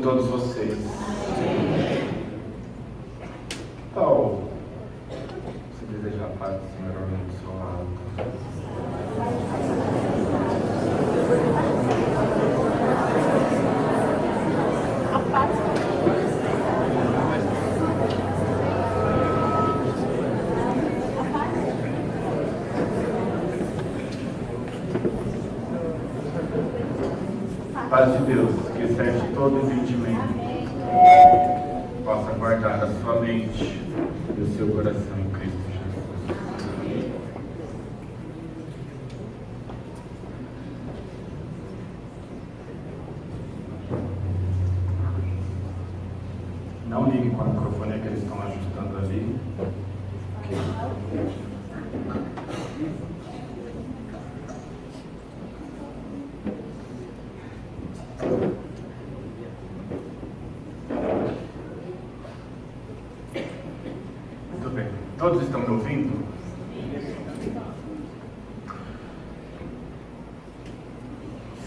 todos vocês. Então, se desejar a paz do Senhor ao longo do seu lado. Paz de Deus, que excede todo entendimento, possa guardar a sua mente e o seu coração em Cristo Jesus. Não ligue com o microfone que eles estão ajustando ali. Okay. Muito bem. Todos estão me ouvindo?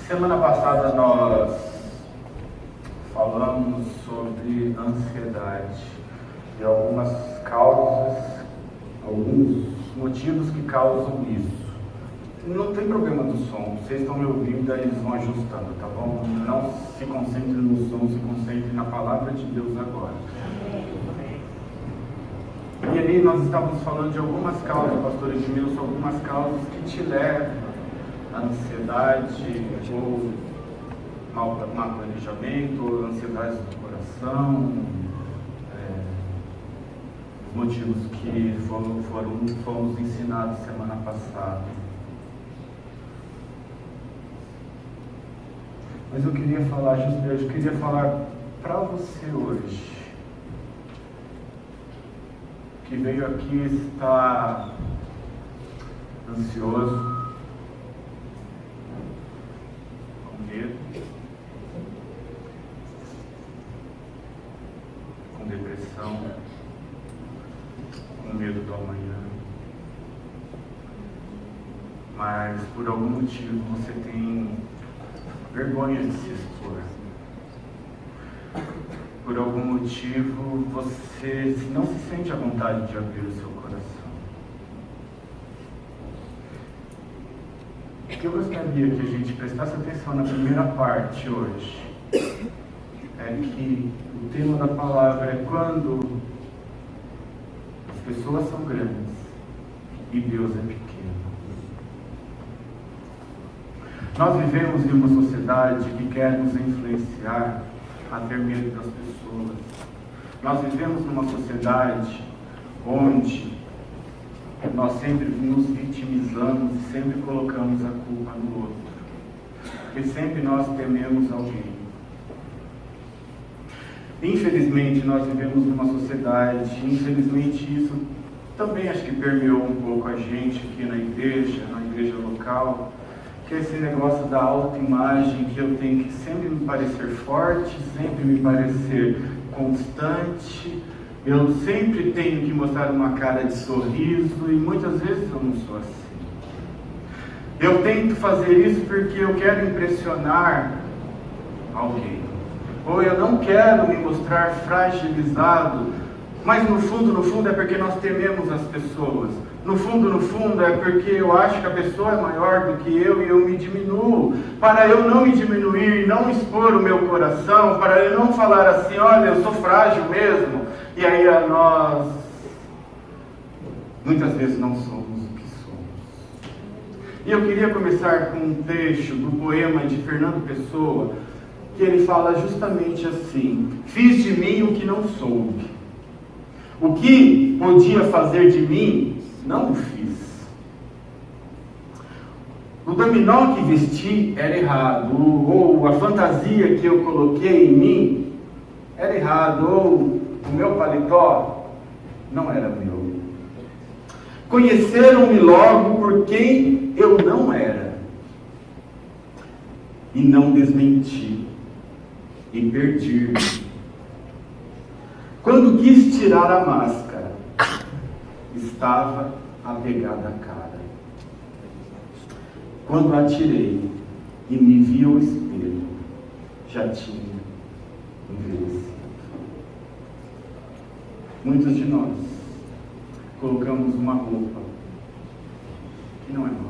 Semana passada nós falamos sobre ansiedade e algumas causas, alguns motivos que causam isso. Não tem problema do som, vocês estão me ouvindo, aí eles vão ajustando, tá bom? Não se concentre no som, se concentre na palavra de Deus agora. E aí nós estávamos falando de algumas causas, pastor Edmilson, algumas causas que te levam à ansiedade, ou mau planejamento, ou ansiedade do coração, os motivos que fomos ensinados semana passada. Mas eu queria falar para você hoje, que veio aqui está ansioso, com medo, com depressão, com medo do amanhã, mas por algum motivo você tem vergonha de se expor. Por algum motivo você não se sente à vontade de abrir o seu coração. O que eu gostaria que a gente prestasse atenção na primeira parte hoje é que o tema da palavra é quando as pessoas são grandes e Deus é pequeno. Nós vivemos em uma sociedade que quer nos influenciar a ter medo das pessoas. Nós vivemos numa sociedade onde nós sempre nos vitimizamos e sempre colocamos a culpa no outro. Porque sempre nós tememos alguém. Infelizmente, nós vivemos numa sociedade, infelizmente isso também acho que permeou um pouco a gente aqui na igreja local, que é esse negócio da autoimagem, que eu tenho que sempre me parecer forte, sempre me parecer constante, eu sempre tenho que mostrar uma cara de sorriso, e muitas vezes eu não sou assim. Eu tento fazer isso porque eu quero impressionar alguém, ou eu não quero me mostrar fragilizado, mas no fundo é porque nós tememos as pessoas. No fundo é porque eu acho que a pessoa é maior do que eu e eu me diminuo. Para eu não me diminuir, não expor o meu coração, para eu não falar assim, olha, eu sou frágil mesmo. E aí nós, muitas vezes, não somos o que somos. E eu queria começar com um trecho do poema de Fernando Pessoa, que ele fala justamente assim: fiz de mim o que não soube. O que podia fazer de mim, não o fiz. O dominó que vesti era errado, ou a fantasia que eu coloquei em mim era errado, ou o meu paletó não era meu. Conheceram-me logo por quem eu não era, e não desmenti, e perdi-me. Quando quis tirar a máscara, estava apegada à cara. Quando a tirei e me vi ao espelho, já tinha envelhecido. Muitos de nós colocamos uma roupa que não é nossa.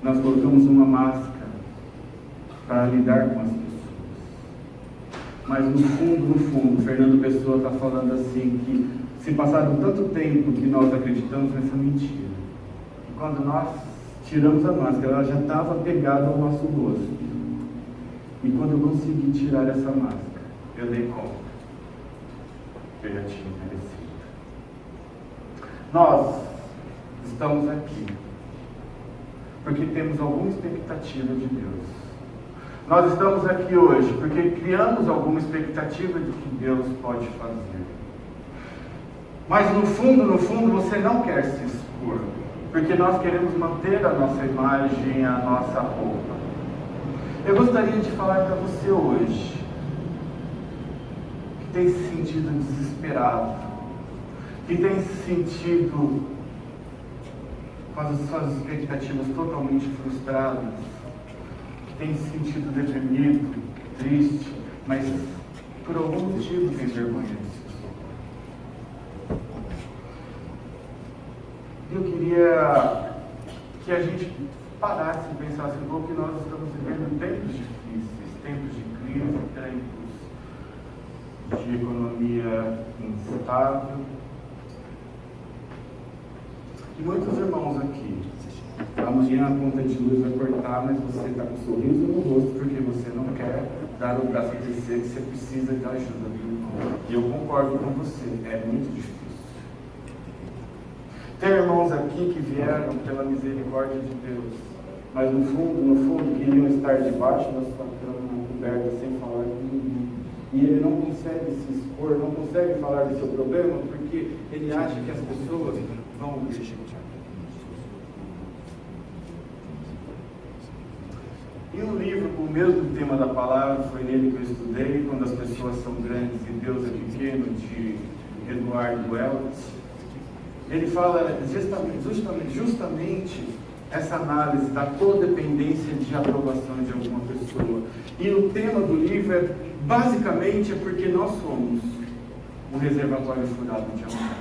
Nós colocamos uma máscara para lidar com as pessoas. Mas no fundo, Fernando Pessoa está falando assim, que se passado tanto tempo que nós acreditamos nessa mentira, e quando nós tiramos a máscara, ela já estava pegada ao nosso rosto. E quando eu consegui tirar essa máscara, eu dei conta que eu já tinha merecido. Nós estamos aqui porque temos alguma expectativa de Deus. Nós estamos aqui hoje porque criamos alguma expectativa de que Deus pode fazer. Mas no fundo, você não quer se expor, porque nós queremos manter a nossa imagem, a nossa roupa. Eu gostaria de falar para você hoje, que tem se sentido desesperado, que tem se sentido com as suas expectativas totalmente frustradas, tem se sentido deprimido, triste, mas por algum motivo tem vergonha disso. Eu queria que a gente parasse e pensasse um pouco que nós estamos vivendo tempos difíceis, tempos de crise, tempos de economia instável. E muitos irmãos aqui, amanhã a conta de luz vai cortar, mas você está com um sorriso no rosto porque você não quer dar o braço a dizer que você precisa de ajuda do irmão. E eu concordo com você, é muito difícil. Tem irmãos aqui que vieram pela misericórdia de Deus, mas no fundo, queriam estar debaixo da sua cama, coberta, sem falar com ninguém. E ele não consegue se expor, não consegue falar do seu problema, porque ele acha que as pessoas vão deixar. E um livro com o mesmo tema da palavra, foi nele que eu estudei, Quando as Pessoas São Grandes e Deus é Pequeno, de Eduardo Welts. Ele fala justamente essa análise da codependência de aprovação de alguma pessoa. E o tema do livro basicamente é porque nós somos um reservatório furado de amor.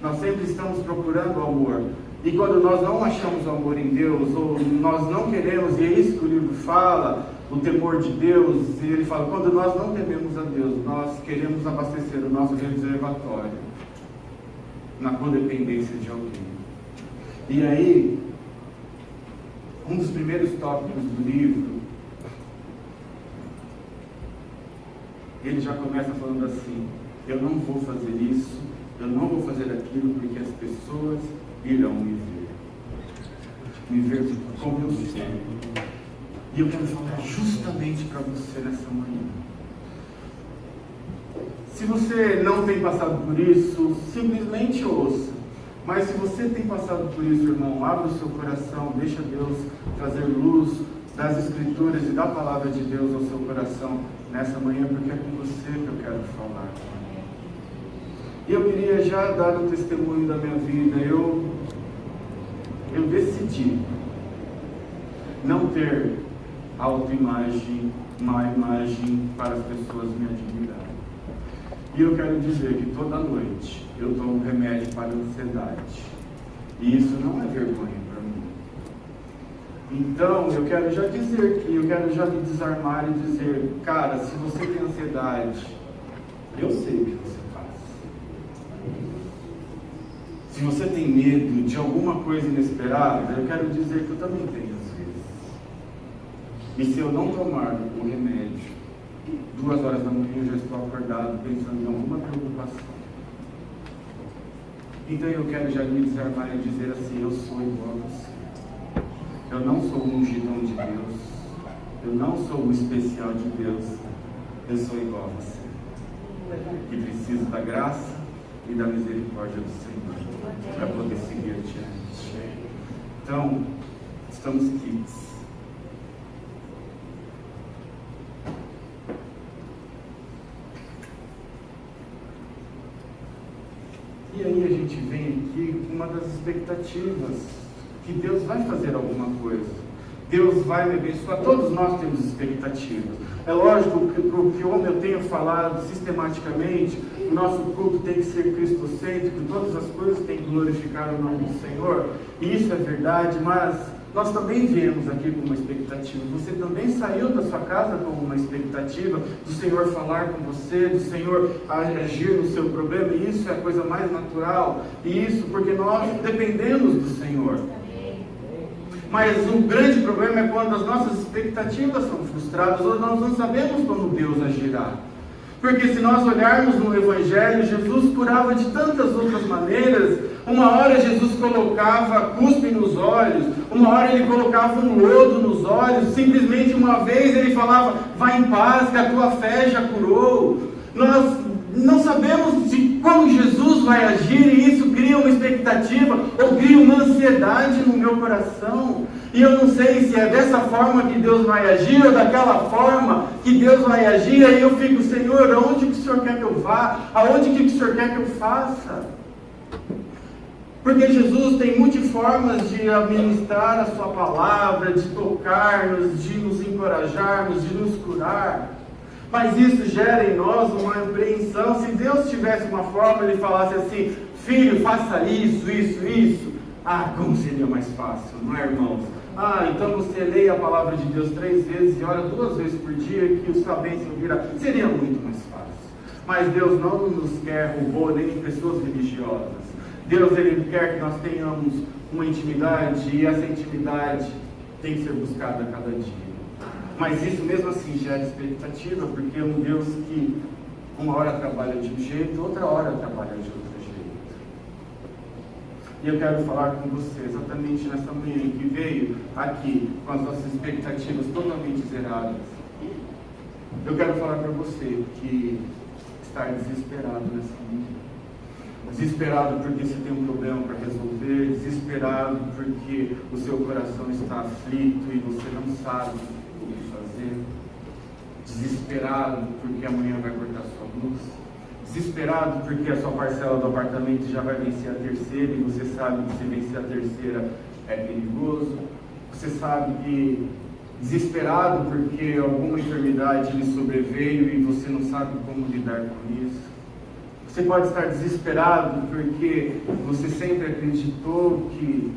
Nós sempre estamos procurando amor. E quando nós não achamos amor em Deus, ou nós não queremos, e é isso que o livro fala, o temor de Deus, e ele fala, quando nós não tememos a Deus, nós queremos abastecer o nosso reservatório na codependência de alguém. E aí, um dos primeiros tópicos do livro, ele já começa falando assim, eu não vou fazer isso, eu não vou fazer aquilo, porque as pessoas irão me ver como eu sou. E eu quero falar justamente para você nessa manhã. Se você não tem passado por isso, simplesmente ouça. Mas se você tem passado por isso, irmão, abra o seu coração, deixa Deus trazer luz das Escrituras e da Palavra de Deus ao seu coração nessa manhã, porque é com você que eu quero falar. E eu queria já dar um testemunho da minha vida. Eu decidi não ter autoimagem, má imagem para as pessoas me admirarem. E eu quero dizer que toda noite eu tomo remédio para a ansiedade. E isso não é vergonha para mim. Então, eu quero já dizer que eu quero já me desarmar e dizer, cara, se você tem ansiedade, eu sei o que você faz. Se você tem medo de alguma coisa inesperada, eu quero dizer que eu também tenho às vezes. E se eu não tomar o remédio, 2 horas da manhã eu já estou acordado pensando em alguma preocupação. Então eu quero já me desarmar e dizer assim, eu sou igual a você. Eu não sou um ungidão de Deus. Eu não sou um especial de Deus. Eu sou igual a você. Que preciso da graça e da misericórdia do Senhor para poder seguir adiante. Então, estamos quites. E aí a gente vem aqui com uma das expectativas, que Deus vai fazer alguma coisa. Deus vai me abençoar. Todos nós temos expectativas. É lógico que, como eu tenho falado sistematicamente, o nosso culto tem que ser cristocêntrico, todas as coisas têm que glorificar o nome do Senhor, e isso é verdade, mas nós também viemos aqui com uma expectativa. Você também saiu da sua casa com uma expectativa do Senhor falar com você, do Senhor agir no seu problema, e isso é a coisa mais natural, e isso porque nós dependemos do Senhor. Mas o grande problema é quando as nossas expectativas são frustradas, ou nós não sabemos como Deus agirá. Porque se nós olharmos no Evangelho, Jesus curava de tantas outras maneiras. Uma hora Jesus colocava cuspe nos olhos, uma hora ele colocava um lodo nos olhos, simplesmente uma vez ele falava, vai em paz, que a tua fé já curou. Nós não sabemos de como Jesus vai agir, e isso cria uma expectativa, ou cria uma ansiedade no meu coração, e eu não sei se é dessa forma que Deus vai agir, ou daquela forma que Deus vai agir, aí eu fico, Senhor, aonde que o Senhor quer que eu vá? Aonde que o Senhor quer que eu faça? Porque Jesus tem multiformas de administrar a sua palavra, de tocar-nos, de nos encorajarmos, de nos curar. Mas isso gera em nós uma apreensão. Se Deus tivesse uma forma, Ele falasse assim, filho, faça isso, isso, isso. Como seria mais fácil, não é, irmãos? Então você leia a palavra de Deus 3 vezes e ora 2 vezes por dia, que sua bênção virá. Seria muito mais fácil. Mas Deus não nos quer robô, nem pessoas religiosas. Deus, Ele quer que nós tenhamos uma intimidade, e essa intimidade tem que ser buscada a cada dia. Mas isso mesmo assim gera expectativa, porque é um Deus que uma hora trabalha de um jeito, outra hora trabalha de outro jeito. E eu quero falar com você exatamente nessa manhã que veio aqui com as nossas expectativas totalmente zeradas. Eu quero falar para você que está desesperado nessa manhã. Desesperado porque você tem um problema para resolver, desesperado porque o seu coração está aflito e você não sabe o que fazer, desesperado porque amanhã vai cortar sua luz, desesperado porque a sua parcela do apartamento já vai vencer a terceira e você sabe que se vencer a terceira é perigoso, você sabe que desesperado porque alguma enfermidade lhe sobreveio e você não sabe como lidar com isso. Você pode estar desesperado porque você sempre acreditou que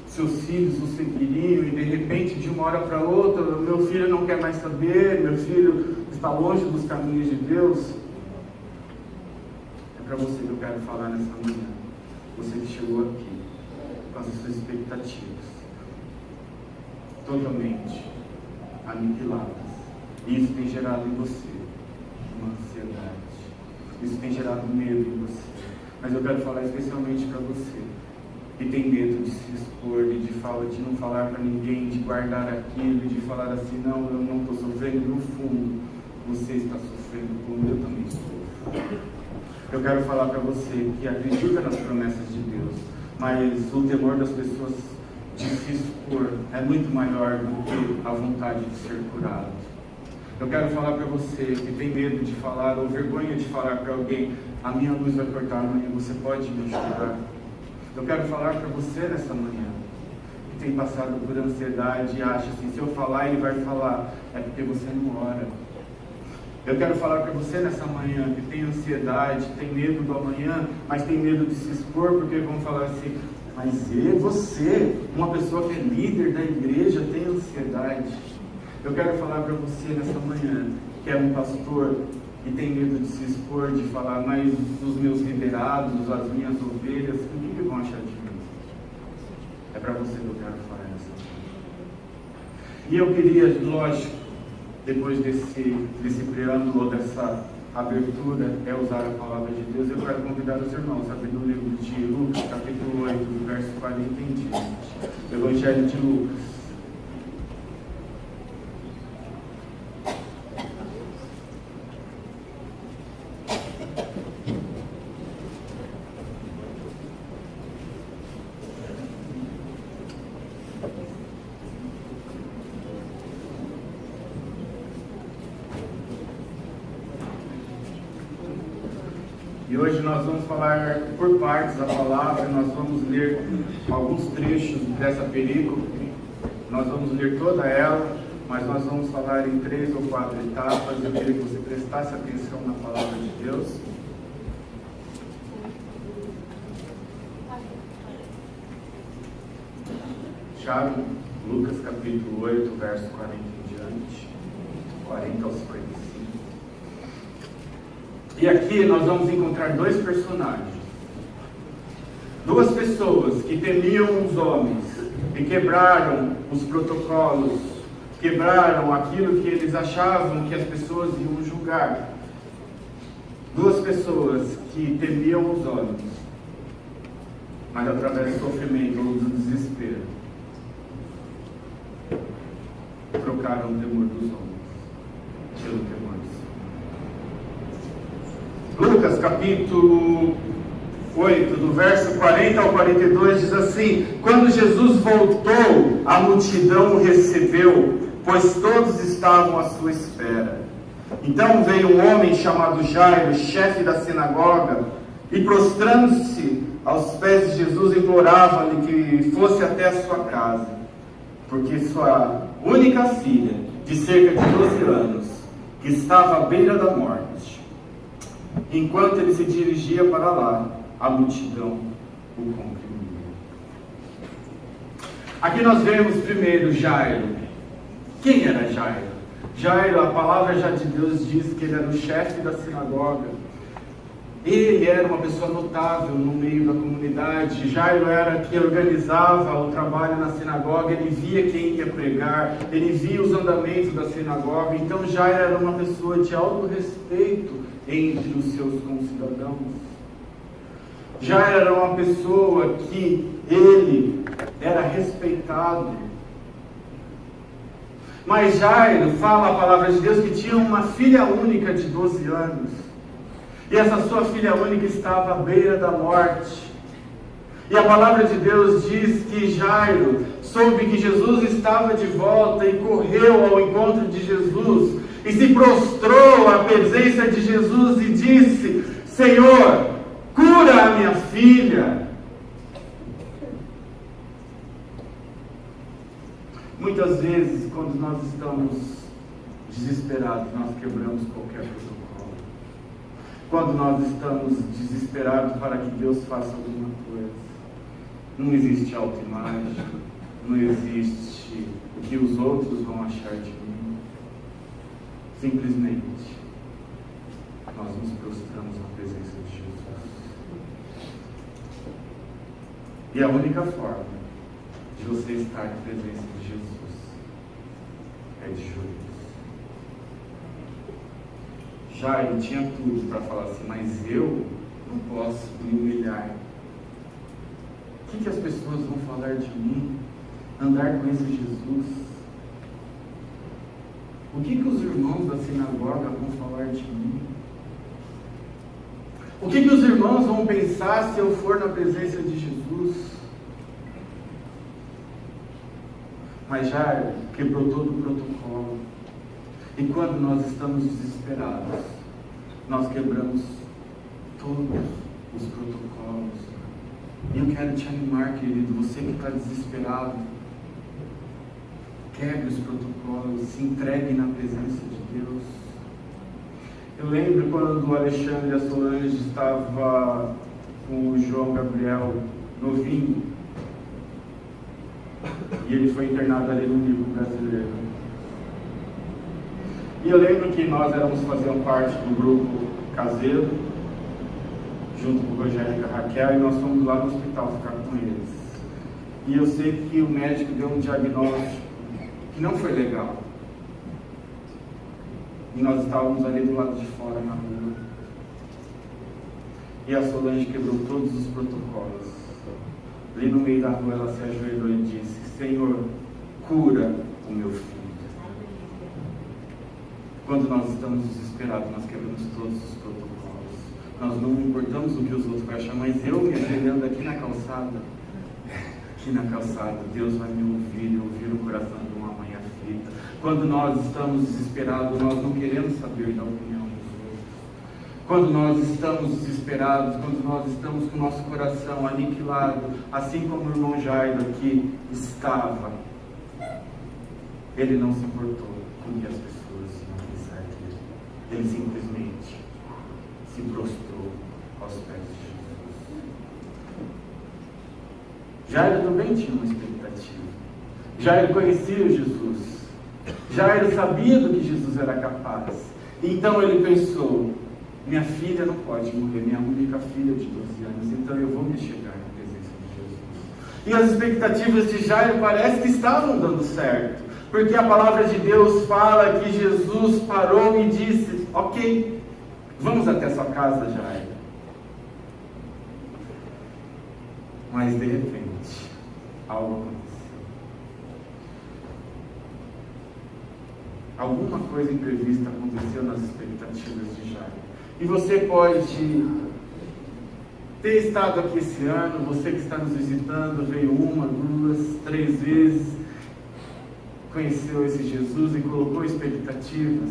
seus filhos o seguiriam e de repente, de uma hora para outra, meu filho não quer mais saber, meu filho está longe dos caminhos de Deus. É para você que eu quero falar nessa manhã. Você que chegou aqui com as suas expectativas totalmente aniquiladas. E isso tem gerado em você uma ansiedade. Isso tem gerado medo em você. Mas eu quero falar especialmente para você que tem medo de se expor, de não falar para ninguém, de guardar aquilo, de falar assim, não, eu não estou sofrendo. No fundo, você está sofrendo como eu também sofro. Eu quero falar para você que acredita nas promessas de Deus, mas o temor das pessoas de se expor é muito maior do que a vontade de ser curado. Eu quero falar para você que tem medo de falar ou vergonha de falar para alguém, a minha luz vai cortar amanhã, você pode me ajudar? Eu quero falar para você nessa manhã, que tem passado por ansiedade e acha assim, se eu falar, ele vai falar, é porque você não ora. Eu quero falar para você nessa manhã, que tem ansiedade, tem medo do amanhã, mas tem medo de se expor, porque vão falar assim, mas você, uma pessoa que é líder da igreja, tem ansiedade. Eu quero falar para você nessa manhã, que é um pastor e tem medo de se expor, de falar, mas os meus liderados, as minhas ovelhas, o que vão achar de mim? É para você que eu quero falar nessa manhã. E eu queria, lógico, depois desse preâmbulo, dessa abertura, é usar a palavra de Deus, eu quero convidar os irmãos a abrir no livro de Lucas, capítulo 8, verso 40 em diante. Evangelho de Lucas. E hoje nós vamos falar por partes a palavra, nós vamos ler alguns trechos dessa perícope, Nós vamos ler toda ela, mas nós vamos falar em 3 ou 4 etapas. Eu queria que você prestasse atenção na palavra de Deus. Tiago, Lucas capítulo 8, verso 40 em diante, 40 aos 45. E aqui nós vamos encontrar 2 personagens. 2 pessoas que temiam os homens e quebraram os protocolos, quebraram aquilo que eles achavam que as pessoas iam julgar. 2 pessoas que temiam os homens, mas através do sofrimento ou do desespero, trocaram o temor dos homens pelo temor de Deus. Lucas capítulo 8, do verso 40 ao 42, diz assim: quando Jesus voltou, a multidão o recebeu, pois todos estavam à sua espera. Então veio um homem chamado Jairo, chefe da sinagoga, e prostrando-se aos pés de Jesus, implorava-lhe que fosse até a sua casa, porque sua única filha, de cerca de 12 anos, que estava à beira da morte. Enquanto ele se dirigia para lá, a multidão o comprimia. Aqui nós vemos primeiro Jairo. Quem era Jairo? Jairo, a palavra já de Deus diz que ele era o chefe da sinagoga. Ele era uma pessoa notável no meio da comunidade. Jairo era quem organizava o trabalho na sinagoga. Ele via quem ia pregar, ele via os andamentos da sinagoga. Então Jairo era uma pessoa de alto respeito entre os seus concidadãos. Jairo era uma pessoa que ele era respeitado. Mas Jairo, fala a palavra de Deus, que tinha uma filha única de 12 anos. E essa sua filha única estava à beira da morte. E a palavra de Deus diz que Jairo soube que Jesus estava de volta e correu ao encontro de Jesus. E se prostrou à presença de Jesus e disse: Senhor, cura a minha filha. Muitas vezes, quando nós estamos desesperados, nós quebramos qualquer protocolo. Quando nós estamos desesperados para que Deus faça alguma coisa, não existe autoimagem, não existe o que os outros vão achar de mim. Simplesmente, nós nos prostramos na presença de Jesus. E a única forma de você estar na presença de Jesus é de joelhos. Jairo tinha tudo para falar assim: mas eu não posso me humilhar. O que as pessoas vão falar de mim? Andar com esse Jesus? O que os irmãos da sinagoga vão falar de mim? O que os irmãos vão pensar se eu for na presença de Jesus? Mas Jairo quebrou todo o protocolo. E quando nós estamos desesperados, nós quebramos todos os protocolos. E eu quero te animar, querido, você que está desesperado, quebre os protocolos, se entregue na presença de Deus. Eu lembro quando o Alexandre e a Solange estava com o João Gabriel novinho, e ele foi internado ali no Rio Brasileiro. E eu lembro que nós fazíamos parte do grupo caseiro, junto com o Rogério e a Raquel, e nós fomos lá no hospital ficar com eles. E eu sei que o médico deu um diagnóstico que não foi legal. E nós estávamos ali do lado de fora na rua. E a Solange quebrou todos os protocolos. Ali no meio da rua ela se ajoelhou e disse: Senhor, cura o meu filho. Quando nós estamos desesperados, nós quebramos todos os protocolos. Nós não importamos o que os outros vão achar, mas eu me ajoelhando aqui na calçada, Deus vai me ouvir o coração de uma mãe aflita. Quando nós estamos desesperados, nós não queremos saber da opinião dos outros. Quando nós estamos desesperados, quando nós estamos com o nosso coração aniquilado, assim como o irmão Jairo aqui estava, ele não se importou com o que as pessoas iam pensar dele. Ele simplesmente se prostrou aos pés de Jesus. Jairo também tinha uma expectativa. Jairo conhecia Jesus. Jairo sabia do que Jesus era capaz. Então ele pensou: minha filha não pode morrer, minha única filha de 12 anos, então eu vou me chegar na presença de Jesus. E as expectativas de Jairo parece que estavam dando certo, porque a palavra de Deus fala que Jesus parou e disse: ok, vamos até sua casa, Jairo. Mas de repente, algo aconteceu. Alguma coisa imprevista aconteceu nas expectativas de Jairo. E você pode ter estado aqui esse ano, você que está nos visitando, veio 1, 2, 3 vezes, conheceu esse Jesus e colocou expectativas.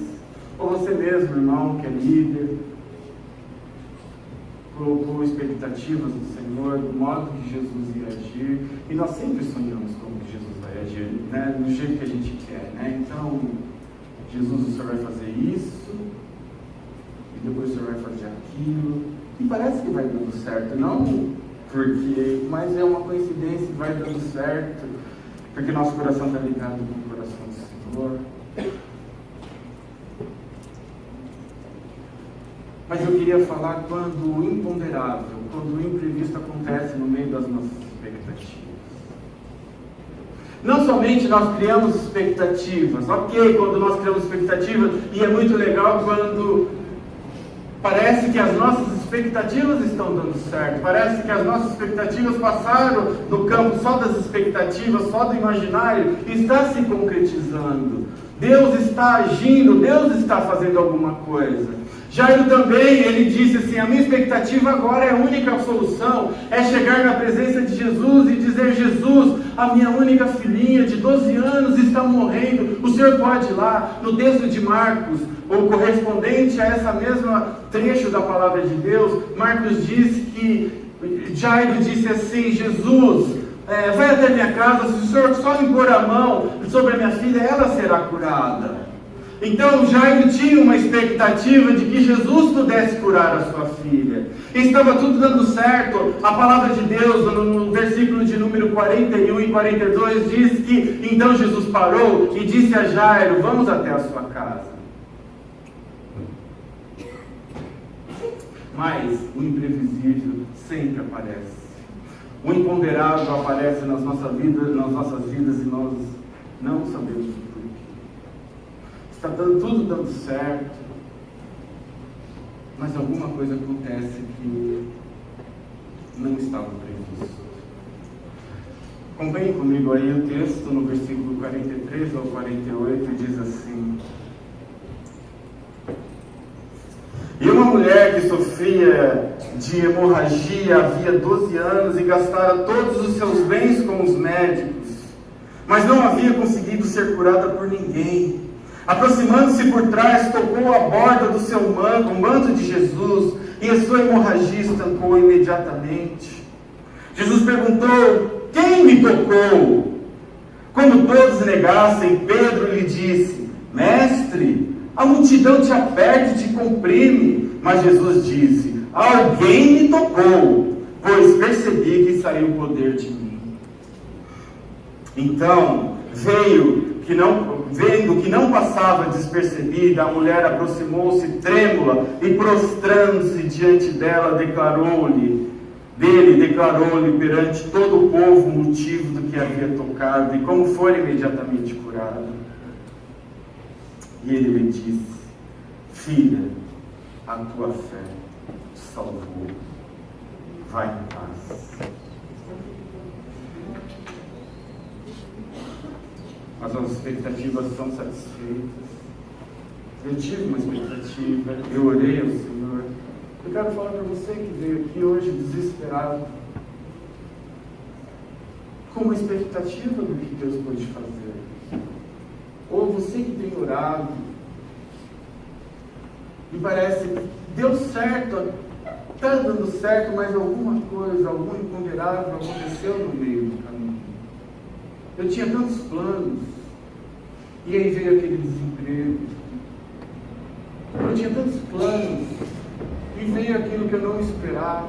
Ou você mesmo, irmão, que é líder, colocou expectativas no Senhor, do modo que Jesus ia agir. E nós sempre sonhamos como que Jesus vai agir, né? Do jeito que a gente quer, né? Então, Jesus, o Senhor vai fazer isso, e depois o Senhor vai fazer aquilo, e parece que vai dando certo, não porque, mas é uma coincidência que vai dando certo, porque nosso coração está ligado com o coração do Senhor. Mas eu queria falar quando o imponderável, quando o imprevisto acontece no meio das nossas expectativas. Não somente nós criamos expectativas, ok, quando nós criamos expectativas, e é muito legal quando parece que as nossas expectativas estão dando certo, parece que as nossas expectativas passaram do campo só das expectativas, só do imaginário, e está se concretizando. Deus está agindo, Deus está fazendo alguma coisa. Jairo também, ele disse assim: a minha expectativa agora é a única solução, é chegar na presença de Jesus e dizer: Jesus, a minha única filhinha de 12 anos está morrendo, o Senhor pode ir lá. No texto de Marcos, ou correspondente a essa mesma trecho da palavra de Deus, Marcos diz que Jairo disse assim: Jesus, vai até minha casa, se o Senhor só impor a mão sobre a minha filha, ela será curada. Então Jairo tinha uma expectativa de que Jesus pudesse curar a sua filha. E estava tudo dando certo. A palavra de Deus, no versículo de número 41 e 42, diz que então Jesus parou e disse a Jairo: vamos até a sua casa. Mas o imprevisível sempre aparece. O imponderável aparece nas nossas vidas e nós não sabemos o porquê. Está tudo dando certo, mas alguma coisa acontece que não estava previsto. Acompanhe comigo aí o texto no versículo 43 ao 48, diz assim: e uma mulher que sofria de hemorragia havia 12 anos e gastara todos os seus bens com os médicos, mas não havia conseguido ser curada por ninguém. Aproximando-se por trás, tocou a borda do seu manto, o manto de Jesus, e a sua hemorragia estancou imediatamente. Jesus perguntou: quem me tocou? Quando todos negassem, Pedro lhe disse: mestre, a multidão te aperta e te comprime. Mas Jesus disse: alguém me tocou, pois percebi que saiu o poder de mim. Então, vendo que não passava despercebida, a mulher aproximou-se trêmula e, prostrando-se diante dela, declarou-lhe perante todo o povo o motivo do que havia tocado e como foi imediatamente curado. E ele lhe disse: filha, a tua fé te salvou, vai em paz. As nossas expectativas são satisfeitas. Eu tive uma expectativa, eu orei ao Senhor. Eu quero falar para você que veio aqui hoje desesperado, com uma expectativa do que Deus pode fazer. Ou você que tem orado e parece que deu certo, está dando certo, mas alguma coisa, algum imponderável aconteceu no meio do caminho. Eu tinha tantos planos, E aí veio aquele desemprego. Eu tinha tantos planos. E veio aquilo que eu não esperava.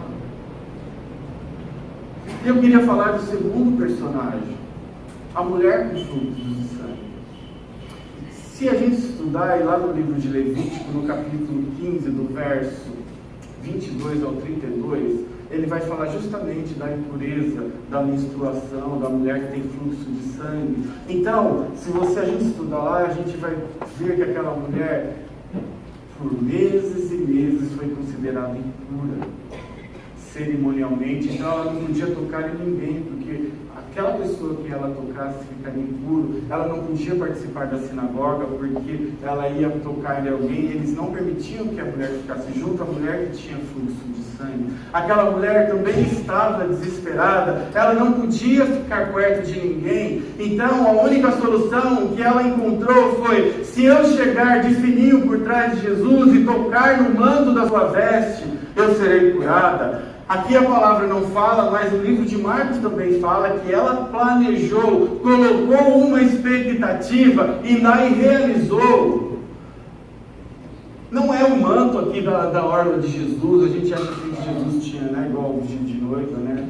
E eu queria falar do segundo personagem. A mulher com fluxos de sangue. Se a gente estudar, e lá no livro de Levítico, no capítulo 15, do verso 22 ao 32, ele vai falar justamente da impureza, da menstruação, da mulher que tem fluxo de sangue. Então, se a gente estudar lá, a gente vai ver que aquela mulher, por meses e meses, foi considerada impura, cerimonialmente. Então, ela não podia tocar em ninguém, porque aquela pessoa que ela tocasse ficaria impuro. Ela não podia participar da sinagoga, porque ela ia tocar em alguém. Eles não permitiam que a mulher ficasse junto à mulher que tinha fluxo de sangue. Aquela mulher também estava desesperada, ela não podia ficar perto de ninguém. Então a única solução que ela encontrou foi: se eu chegar de fininho por trás de Jesus e tocar no manto da sua veste, eu serei curada. Aqui a palavra não fala, mas o livro de Marcos também fala que ela planejou, colocou uma expectativa e lá realizou. Não é o manto aqui da orla de Jesus. A gente acha que Jesus tinha, né, igual o vestido de noiva, né?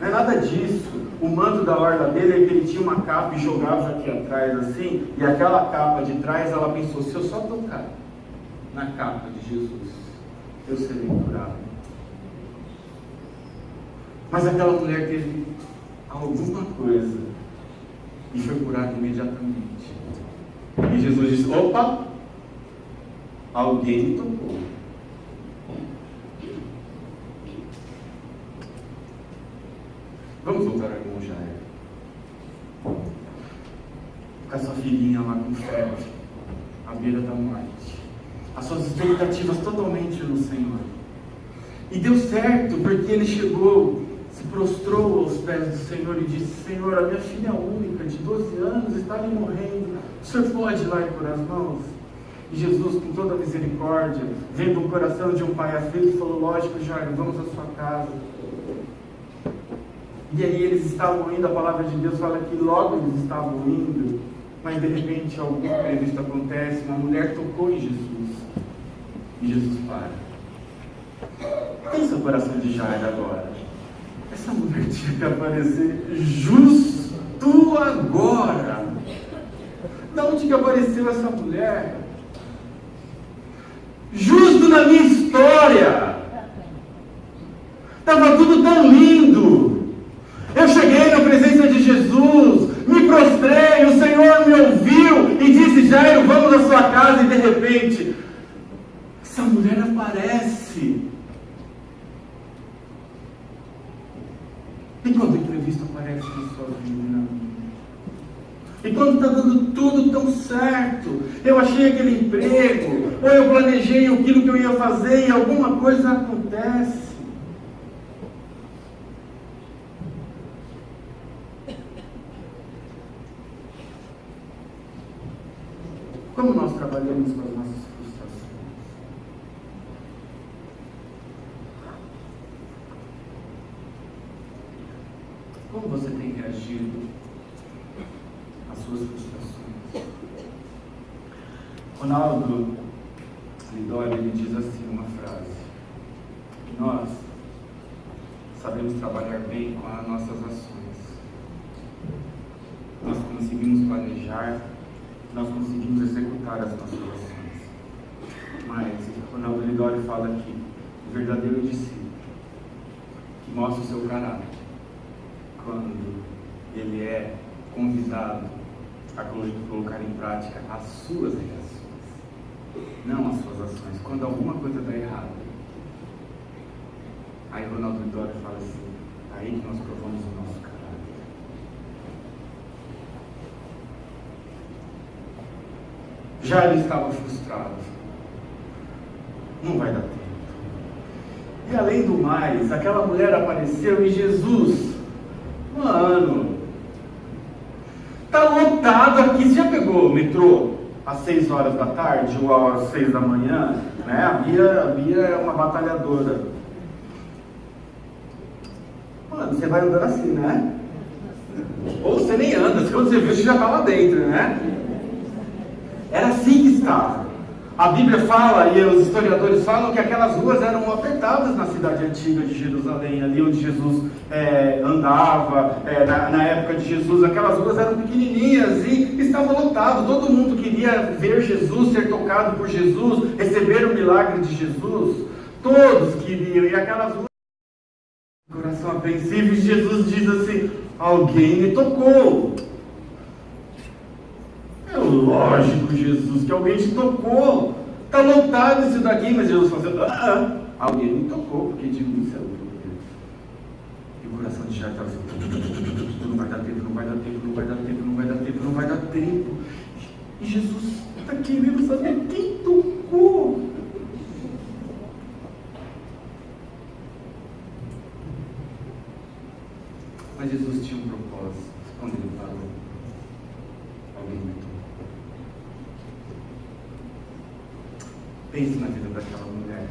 Não é nada disso. O manto da orla dele é que ele tinha uma capa e jogava aqui atrás assim, e aquela capa de trás, ela pensou: se eu só tocar na capa de Jesus, eu serei curado. Mas aquela mulher teve alguma coisa e foi curada imediatamente. E Jesus disse: opa, alguém me tocou. Vamos voltar ao irmão Jair. Com a sua filhinha lá com febre, à beira da morte. As suas expectativas totalmente no Senhor. E deu certo, porque ele chegou, se prostrou aos pés do Senhor e disse: Senhor, a minha filha única, de 12 anos, está ali morrendo. O Senhor pode ir lá e pôr as mãos? E Jesus, com toda a misericórdia, vendo o coração de um pai aflito, falou: lógico, Jair, vamos à sua casa. E aí eles estavam indo, a palavra de Deus fala que logo eles estavam indo, mas de repente algum imprevisto acontece, uma mulher tocou em Jesus. E Jesus para. Pensa o coração de Jair agora. Essa mulher tinha que aparecer justo agora. De onde que apareceu essa mulher? Justo na minha história. Estava tudo tão lindo. Eu cheguei na presença de Jesus, me prostrei, o Senhor me ouviu e disse: Jairo, vamos à sua casa. E de repente, essa mulher aparece. E quando o imprevisto aparece na sua vida? E quando está dando tudo tão certo, eu achei aquele emprego, ou eu planejei aquilo que eu ia fazer e alguma coisa acontece. Como nós trabalhamos com as nossas frustrações? Como você tem reagido às suas frustrações? Ronaldo Lidório, ele diz assim uma frase: que nós sabemos trabalhar bem com as nossas ações. Nós conseguimos planejar, nós conseguimos executar as nossas ações. Mas Ronaldo Lidório fala que o verdadeiro discípulo, que mostra o seu caráter, quando ele é convidado a colocar em prática as suas reações, não as suas ações. Quando alguma coisa dá errado, aí Ronaldo Lidório fala assim: aí que nós provamos o nosso caráter. Já ele estava frustrado. Não vai dar tempo. E além do mais, aquela mulher apareceu e Jesus, mano, tá lotado aqui. Você já pegou o metrô às 6 horas da tarde ou às 6 da manhã? Né? A Bia é uma batalhadora. Mano, você vai andando assim, né? Ou você nem anda, quando você viu, você já está lá dentro, né? Era assim que estava. A Bíblia fala, e os historiadores falam, que aquelas ruas eram apertadas na cidade antiga de Jerusalém, ali onde Jesus andava, na época de Jesus. Aquelas ruas eram pequenininhas e estava lotado. Todo mundo queria ver Jesus, ser tocado por Jesus, receber o milagre de Jesus. Todos queriam, e aquelas ruas, coração apreensivo, e Jesus diz assim: alguém me tocou. É lógico, Jesus, que alguém te tocou. Está lotado isso daqui, mas Jesus falou assim: alguém me tocou, porque de mim saiu Deus. E o coração de Jairo estava assim: não vai dar tempo, não vai dar tempo, não vai dar tempo, não vai dar tempo, não vai dar tempo. E Jesus está querendo saber quem tocou. Mas Jesus tinha um propósito quando ele falou: alguém me tocou. Pense na vida daquela mulher.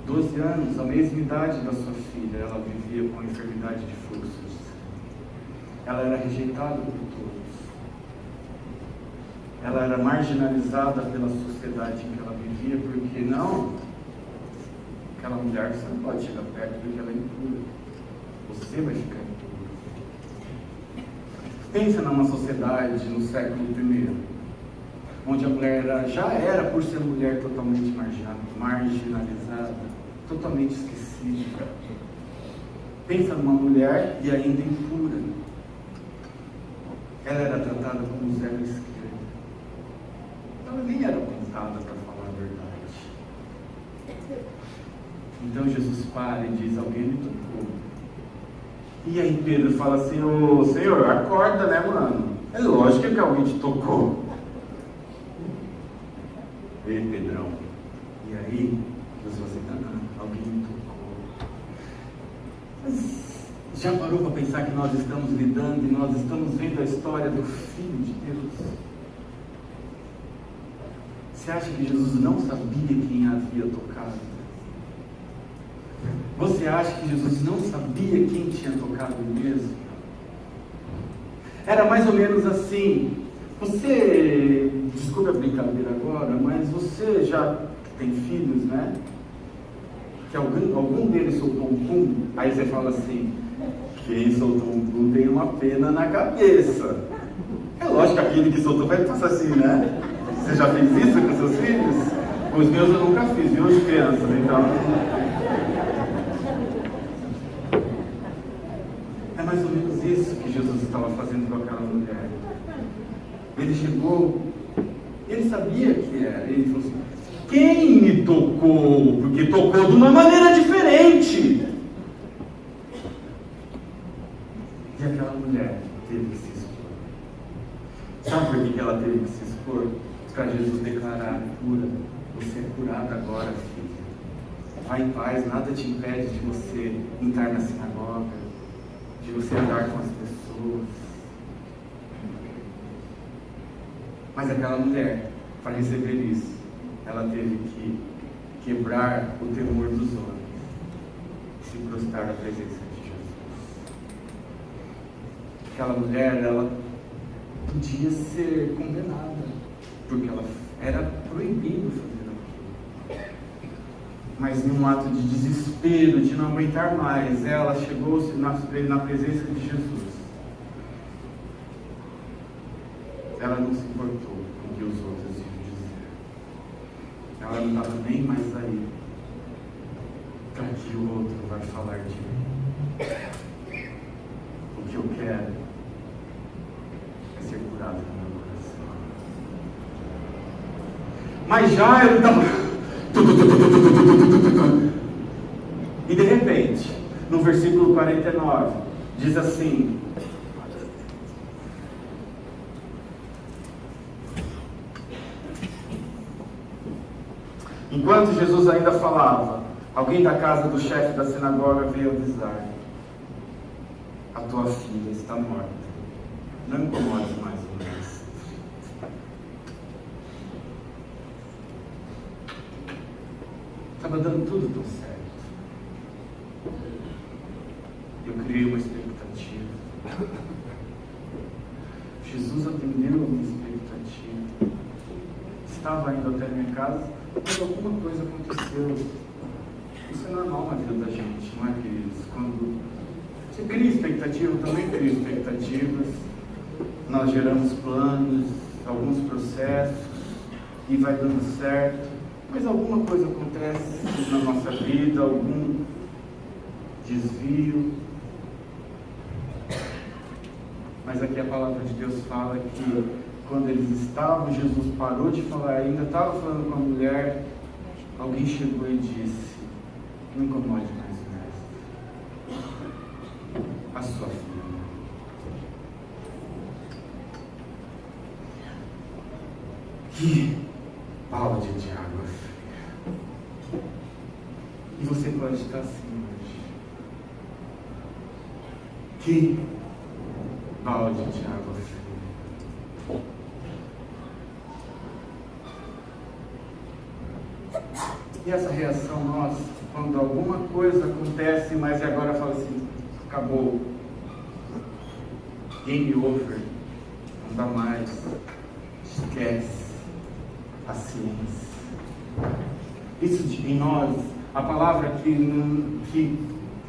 12 anos, a mesma idade da sua filha, ela vivia com a enfermidade de fluxo de sangue. Ela era rejeitada por todos. Ela era marginalizada pela sociedade em que ela vivia, porque não, aquela mulher você não pode chegar perto porque ela é impura. Você vai ficar impuro. Pensa numa sociedade no século I, onde a mulher já era, por ser mulher, totalmente marginalizada, totalmente esquecida. Pensa numa mulher e ainda impura. Ela era tratada como zero esquerda. Ela nem era apontada para falar a verdade. Então Jesus para e diz: alguém me tocou. E aí Pedro fala assim: ô Senhor, acorda, né, mano? É lógico que alguém te tocou. Ei, Pedrão. E aí Jesus fala assim: alguém me tocou. Mas já parou para pensar que nós estamos lidando e nós estamos vendo a história do Filho de Deus? Você acha que Jesus não sabia quem havia tocado? Você acha que Jesus não sabia quem tinha tocado mesmo? Era mais ou menos assim. Você, desculpe a brincadeira agora, mas você já tem filhos, né? Que algum deles soltou um pum, aí você fala assim: quem soltou um pum tem uma pena na cabeça. É lógico que aquele que soltou vai passar assim, né? Você já fez isso com seus filhos? Com os meus eu nunca fiz, viu, as crianças, então... É mais ou menos isso que Jesus estava fazendo com aquela mulher. Ele chegou, ele sabia que era, ele falou assim: quem me tocou? Porque tocou de uma maneira diferente. E aquela mulher teve que se expor. Sabe por que ela teve que se expor? Para Jesus declarar: cura, você é curada agora, filha. Vai em paz, nada te impede de você entrar na sinagoga, de você andar com as pessoas. Mas aquela mulher, para receber isso, ela teve que quebrar o temor dos homens, se prostrar na presença de Jesus. Aquela mulher, ela podia ser condenada, porque ela era proibido fazer aquilo. Mas em um ato de desespero, de não aguentar mais, ela chegou-se na presença de Jesus. Ela não se importou com o que os outros iam dizer. Ela não estava nem mais aí para que o outro vai falar de mim. O que eu quero é ser curado no meu coração. Mas já ele estava... E de repente, no versículo 49, diz assim: enquanto Jesus ainda falava, alguém da casa do chefe da sinagoga veio avisar: a tua filha está morta, não incomodes mais o mestre. Estava dando tudo tão certo. Eu criei uma expectativa. Jesus atendeu a minha expectativa. Estava indo até a minha casa, mas alguma coisa aconteceu. Isso é normal na vida da gente, não é, queridos? Quando você cria expectativa, eu também crio expectativas. Nós geramos planos, alguns processos, e vai dando certo. Mas alguma coisa acontece na nossa vida, algum desvio. Mas aqui a palavra de Deus fala que quando eles estavam, Jesus parou de falar, ainda estava falando com a mulher, alguém chegou e disse: não incomode mais, mestre. A sua filha. Que balde de água fria. E você pode estar assim hoje. Que balde de água fria. E essa reação nossa, quando alguma coisa acontece, mas agora fala assim: acabou, game over, não dá mais, esquece, paciência. Isso em nós, a palavra que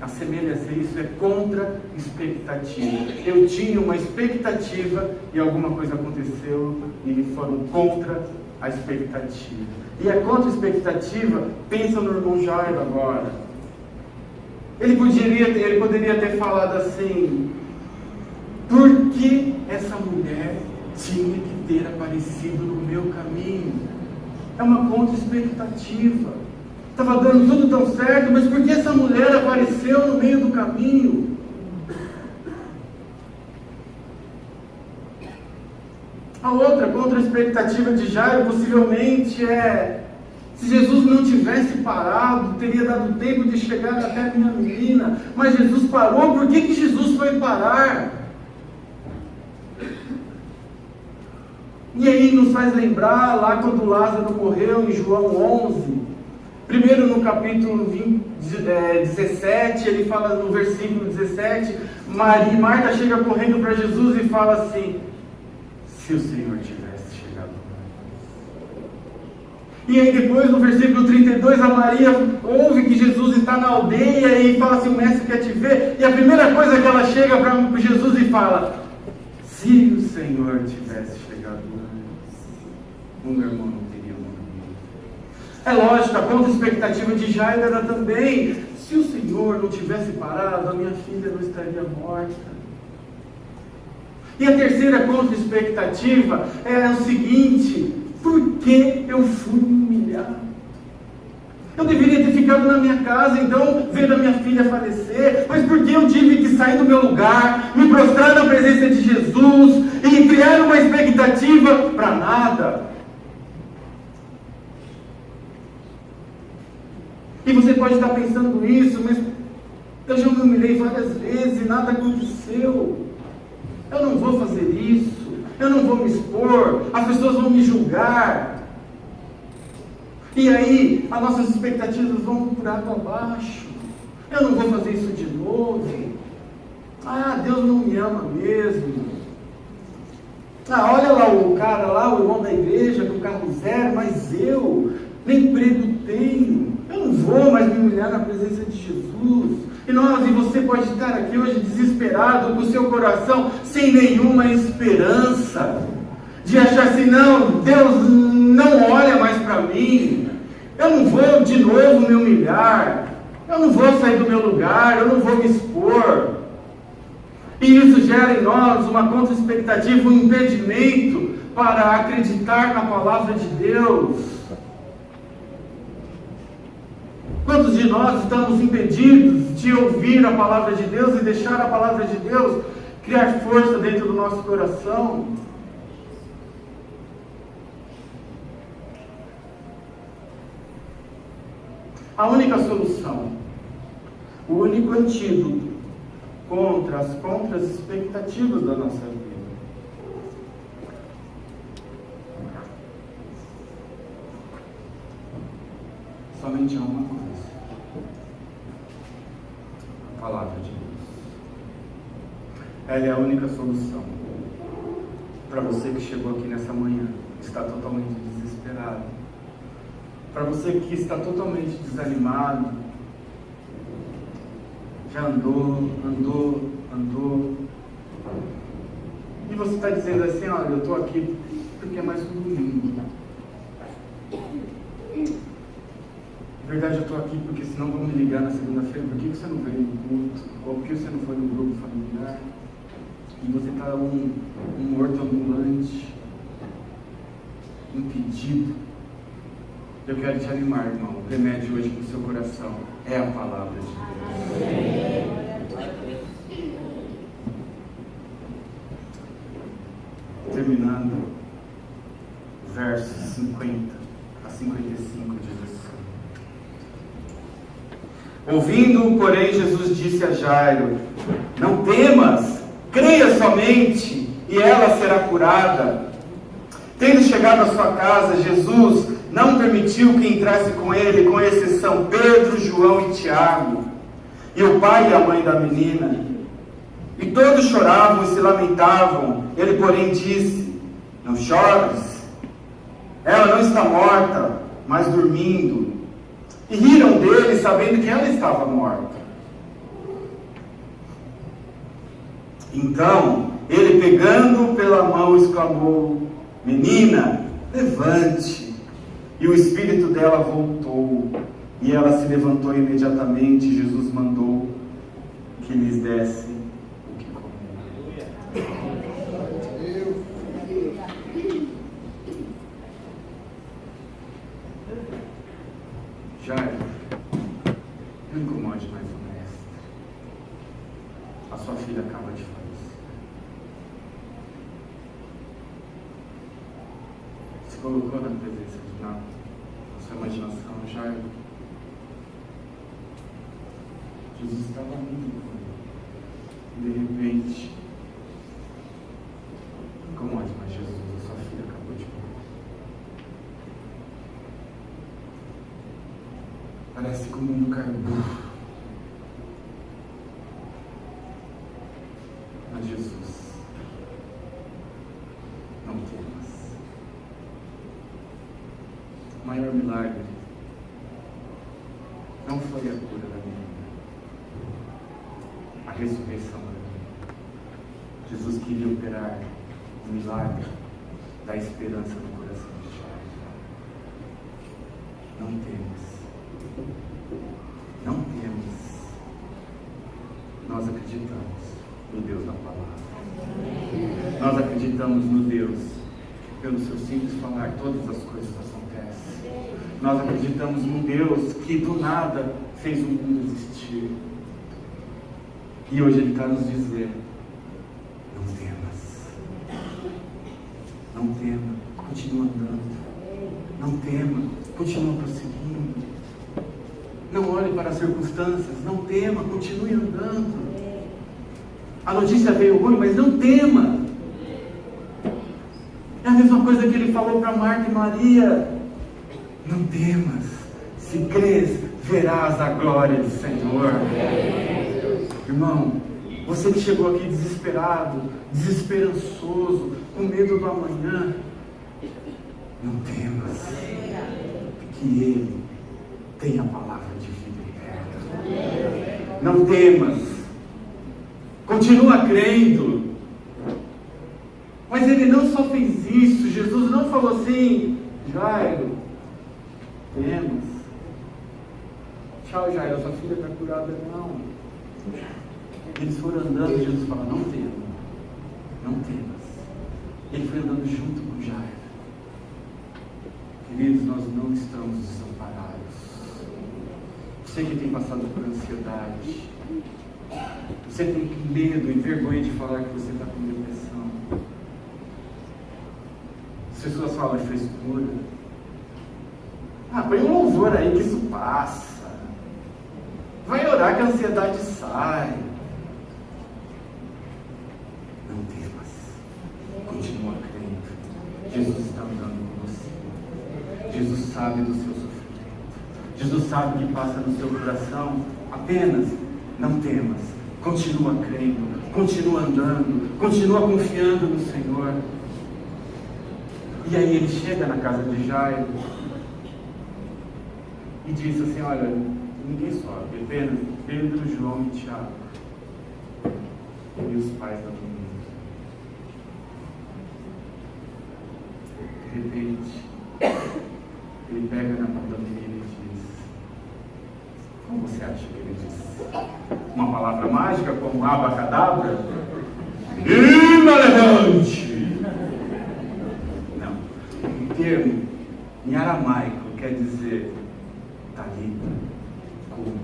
assemelha-se a isso é contra expectativa. Eu tinha uma expectativa e alguma coisa aconteceu e foram contra a expectativa. E a contra expectativa, pensa no irmão Jairo agora. Ele poderia ter falado assim: por que essa mulher tinha que ter aparecido no meu caminho? É uma contra expectativa. Estava dando tudo tão certo, mas por que essa mulher apareceu no meio do caminho? A outra contra expectativa de Jairo possivelmente é: se Jesus não tivesse parado, teria dado tempo de chegar até a minha menina. Mas Jesus parou, por que Jesus foi parar? E aí nos faz lembrar lá quando Lázaro morreu em João 11. Primeiro no capítulo 17, ele fala no versículo 17, Marta chega correndo para Jesus e fala assim: se o Senhor tivesse chegado antes. E aí depois no versículo 32, a Maria ouve que Jesus está na aldeia e fala assim: o mestre quer te ver. E a primeira coisa que ela chega para Jesus e fala: se o Senhor tivesse chegado antes, o meu irmão não teria morrido. É lógico, a contra expectativa de Jairo era também: se o Senhor não tivesse parado, a minha filha não estaria morta. E a terceira contra expectativa é o seguinte: por que eu fui me humilhar? Eu deveria ter ficado na minha casa, então, vendo a minha filha falecer, mas por que eu tive que sair do meu lugar, me prostrar na presença de Jesus e criar uma expectativa para nada? E você pode estar pensando isso, mas eu já me humilhei várias vezes e nada aconteceu. Eu não vou fazer isso, eu não vou me expor, as pessoas vão me julgar. E aí, as nossas expectativas vão por água abaixo. Eu não vou fazer isso de novo. Ah, Deus não me ama mesmo. Ah, olha lá o cara lá, o irmão da igreja, com carro zero, mas eu nem emprego tenho. Eu não vou mais me humilhar na presença de Jesus. E você pode estar aqui hoje desesperado, com o seu coração sem nenhuma esperança, de achar assim: não, Deus não olha mais para mim, eu não vou de novo me humilhar, eu não vou sair do meu lugar, eu não vou me expor. E isso gera em nós uma contra-expectativa, um impedimento para acreditar na palavra de Deus. Quantos de nós estamos impedidos de ouvir a palavra de Deus e deixar a palavra de Deus criar força dentro do nosso coração? A única solução, o único antídoto contra as expectativas da nossa vida somente há uma coisa: a palavra de Deus. Ela é a única solução. Para você que chegou aqui nessa manhã, está totalmente desesperado. Para você que está totalmente desanimado, já andou. E você está dizendo assim, olha, eu estou aqui porque é mais um domingo. Na verdade, eu estou aqui porque senão vão me ligar na segunda-feira. Por que você não veio no culto? Ou por que você não foi no grupo familiar? E você está um morto ambulante, impedido. Eu quero te animar, irmão. O remédio hoje para o seu coração é a palavra de Deus. Terminando, versos 50 a 55 diz assim: ouvindo, porém, Jesus disse a Jairo: não temas, creia somente, e ela será curada. Tendo chegado à sua casa, Jesus não permitiu que entrasse com ele, com exceção Pedro, João e Tiago, e o pai e a mãe da menina. E todos choravam e se lamentavam. Ele, porém, disse: não chores, ela não está morta, mas dormindo. E riram dele, sabendo que ela estava morta. Então, ele, pegando pela mão, exclamou: menina, levante. E o espírito dela voltou, e ela se levantou imediatamente. Jesus mandou que lhes desse o que comer. Jairo, não incomode mais o mestre. A sua filha acaba de falecer. Se colocou na presença de nada, na sua imaginação, Jairo. Jesus estava indo com ele. E de repente, não incomode mais Jesus, a sua filha acabou de morrer. Parece que o mundo caiu. Mas Jesus, não temas. O maior milagre não foi a cura da menina, a ressurreição da menina. Jesus queria operar o milagre da esperança no coração de Jairo. Não temas. Não temos. Nós acreditamos no Deus da palavra. Nós acreditamos no Deus que, pelo seu simples falar, todas as coisas acontecem. Nós acreditamos no Deus que do nada fez o mundo existir. E hoje Ele está nos dizendo: não temas. Não tema. Continua andando. Não tema. Continua prosseguindo. Não olhe para as circunstâncias, não tema, continue andando. A notícia veio ruim, mas não tema. É a mesma coisa que ele falou para Marta e Maria: não temas, se crês, verás a glória do Senhor. Irmão, você que chegou aqui desesperado, desesperançoso, com medo do amanhã, não temas, que Ele tem a palavra de vida eterna. Não temas. Continua crendo. Mas Ele não só fez isso. Jesus não falou assim: Jairo, temas. Tchau, Jairo, sua filha está curada. Não. Eles foram andando e Jesus fala: não temas. Não temas. Ele foi andando junto com Jairo. Queridos, nós não estamos desamparados. Você que tem passado por ansiedade, você tem medo e vergonha de falar que você está com depressão. As pessoas falam: é frescura. Põe um louvor aí que isso passa. Vai orar que a ansiedade sai. Não temas. Continua crendo. Jesus está andando com você. Jesus sabe do seu sofrimento. Jesus sabe o que passa no seu coração. Apenas não temas, Continua crendo, continua andando, continua confiando no Senhor. E aí ele chega na casa de Jairo e diz assim: olha, ninguém sobe, apenas Pedro, João e Tiago e os pais da menina. De repente, ele pega na mão da menina e diz: como você acha que ele diz? Uma palavra mágica como abacadabra? Imalevante! Não. O termo em aramaico quer dizer talita, come.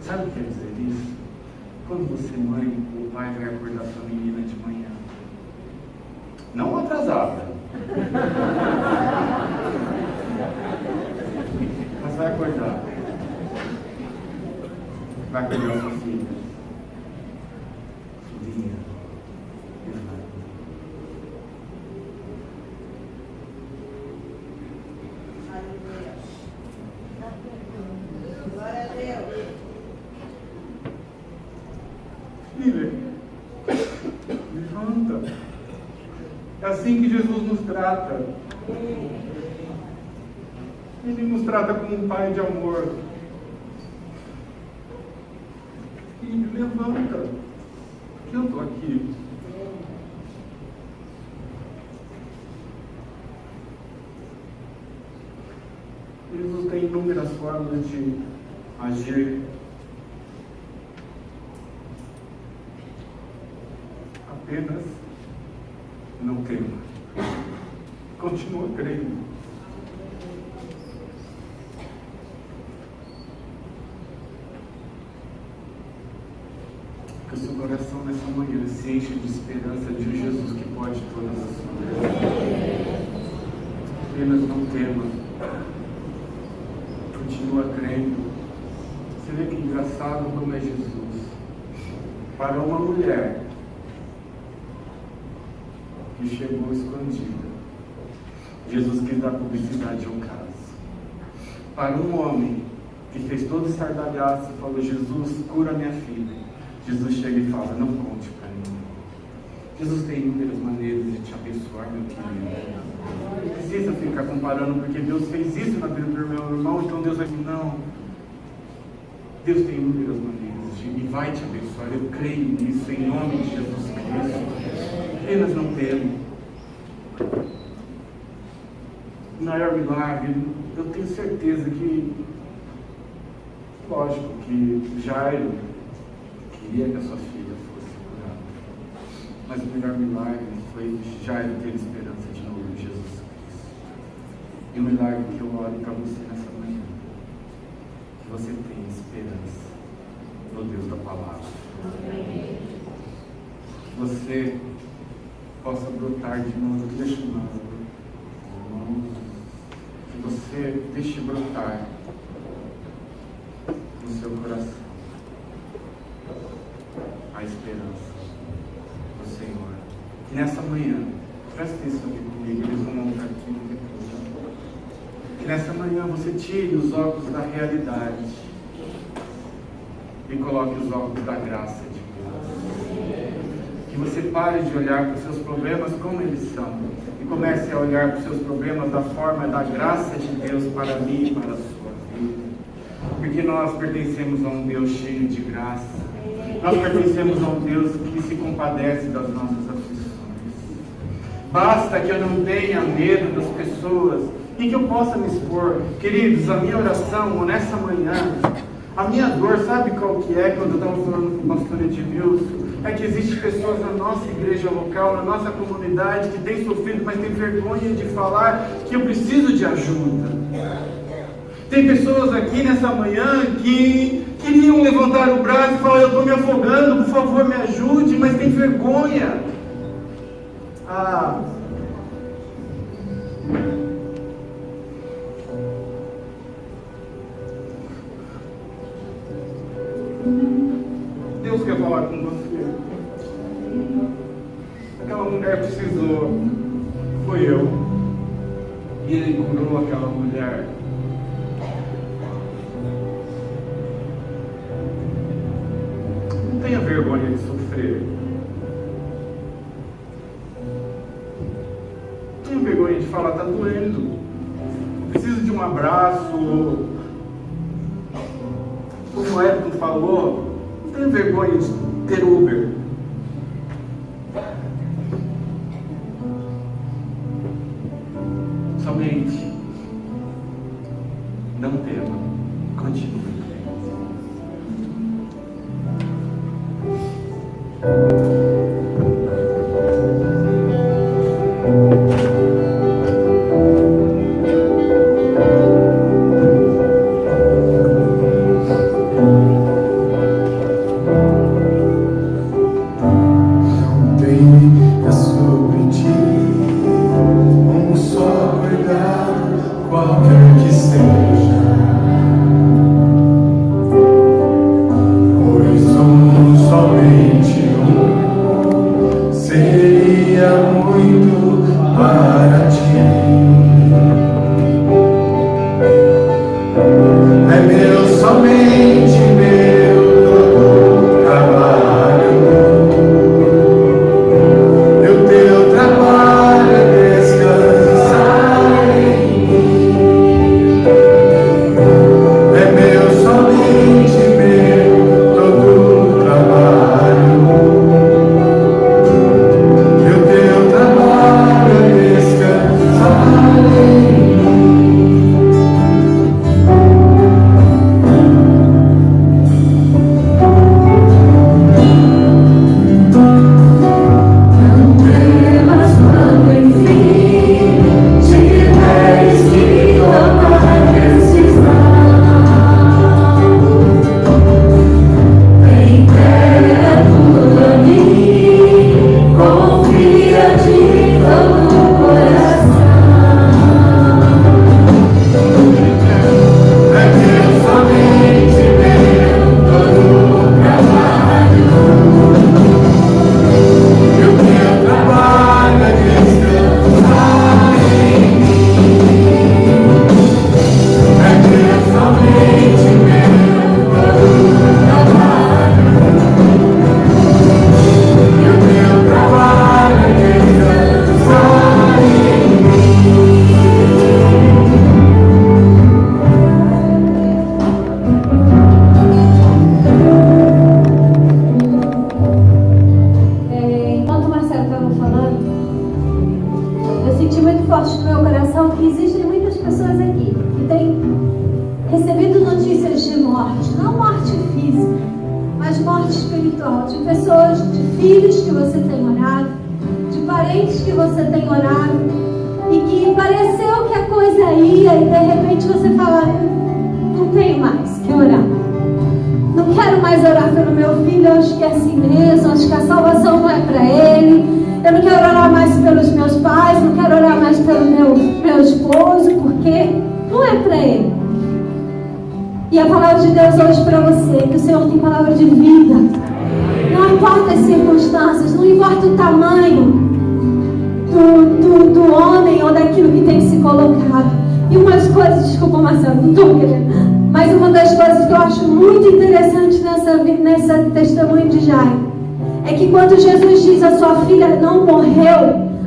Sabe o que quer dizer isso? Quando você, mãe ou pai, vai acordar sua menina de manhã, não atrasada, mas vai acordar. Vai acordar sua filha. Filhinha, levanta. Glória a Deus. Filha, levanta. É assim que Jesus nos trata. Ele nos trata como um pai de amor. Filho, levanta, que eu estou aqui. Jesus tem inúmeras formas de agir. Apenas não tema. Continua crendo. Que o seu coração nessa manhã se enche de esperança de um Jesus que pode todas as coisas. Apenas não tema. Continua crendo. Você vê que engraçado como é Jesus. Para uma mulher que chegou escondida, Jesus quis dar publicidade ao caso. Para um homem que fez todo estardalhaço e falou: Jesus, cura minha filha, Jesus chega e fala: não conte para ninguém. Jesus tem inúmeras maneiras de te abençoar, meu querido. Não precisa ficar comparando, porque Deus fez isso na vida do meu irmão, então Deus vai dizer: não. Deus tem inúmeras maneiras e vai te abençoar. Eu creio nisso, em nome de Jesus Cristo. Apenas não temo. O maior milagre, eu tenho certeza que, lógico, que Jairo queria que a sua filha fosse curada. Mas o melhor milagre foi Jairo ter esperança de novo em Jesus Cristo. E o milagre que eu oro para você nessa manhã, que você tenha esperança no Deus da palavra. Que você possa brotar de novo, deixa o novo. Que você deixe brotar no seu coração a esperança do Senhor. Que nessa manhã, preste atenção aqui comigo, eles vão montar aqui depois. Que nessa manhã você tire os óculos da realidade e coloque os óculos da graça de Deus. Que você pare de olhar para os seus problemas como eles são e comece a olhar para os seus problemas da forma da graça de Deus para mim e para a sua vida. Porque nós pertencemos a um Deus cheio de graça. Nós pertencemos a um Deus que se compadece das nossas aflições. Basta que eu não tenha medo das pessoas e que eu possa me expor. Queridos, a minha oração nessa manhã, a minha dor, sabe qual que é? Quando eu estava falando com o pastor Edmilson, é que existem pessoas na nossa igreja local, na nossa comunidade, que têm sofrido, mas têm vergonha de falar que eu preciso de ajuda. Tem pessoas aqui nessa manhã que queriam levantar o braço e falar: eu estou me afogando, por favor me ajude, mas tem vergonha. Deus quer falar com você. Aquela mulher precisou, foi eu, e Ele curou aquela mulher. Não tenha vergonha de sofrer. Não tenho vergonha de falar, está doendo. Preciso de um abraço. Como o Edson falou, não tenho vergonha de ter Uber. Somente não tema, continue.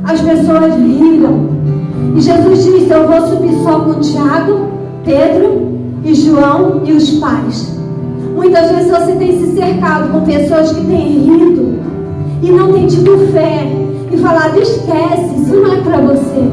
As pessoas riram. E Jesus disse: eu vou subir só com Tiago, Pedro e João e os pais. Muitas vezes você tem se cercado com pessoas que têm rido e não têm tido fé e falado: esquece, isso não é para você.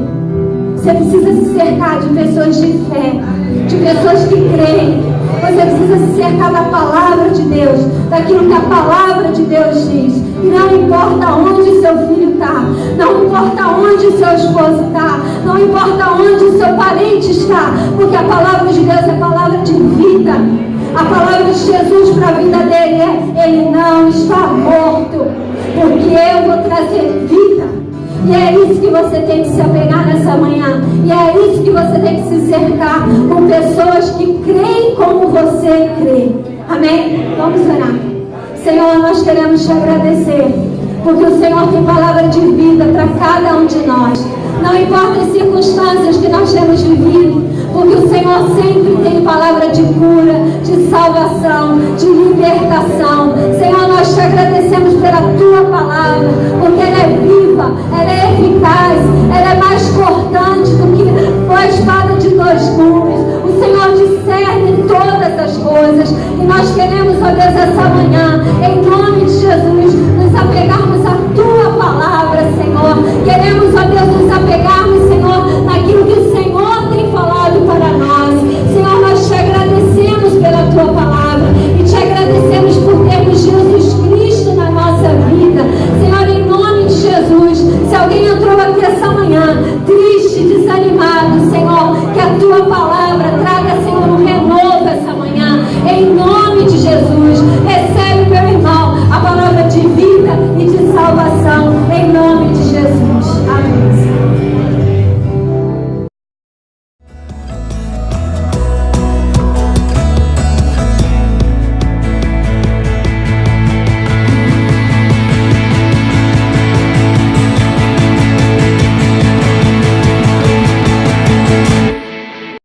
Você precisa se cercar de pessoas de fé, de pessoas que creem. Você precisa se cercar da palavra de Deus, daquilo que a palavra de Deus diz. E não importa onde seu filho está, não importa onde seu esposo está, não importa onde seu parente está, porque a palavra de Deus é palavra de vida. A palavra de Jesus para a vida dele é: ele não está morto, porque eu vou trazer vida. E é isso que você tem que se apegar nessa manhã. E é isso que você tem que se cercar com pessoas que creem como você crê. Amém? Vamos orar. Senhor, nós queremos te agradecer, porque o Senhor tem palavra de vida para cada um de nós. Não importa as circunstâncias que nós temos vivido, porque o Senhor sempre tem palavra de cura, de salvação, de libertação. Senhor, nós te agradecemos pela tua palavra, porque ela é viva, ela é eficaz.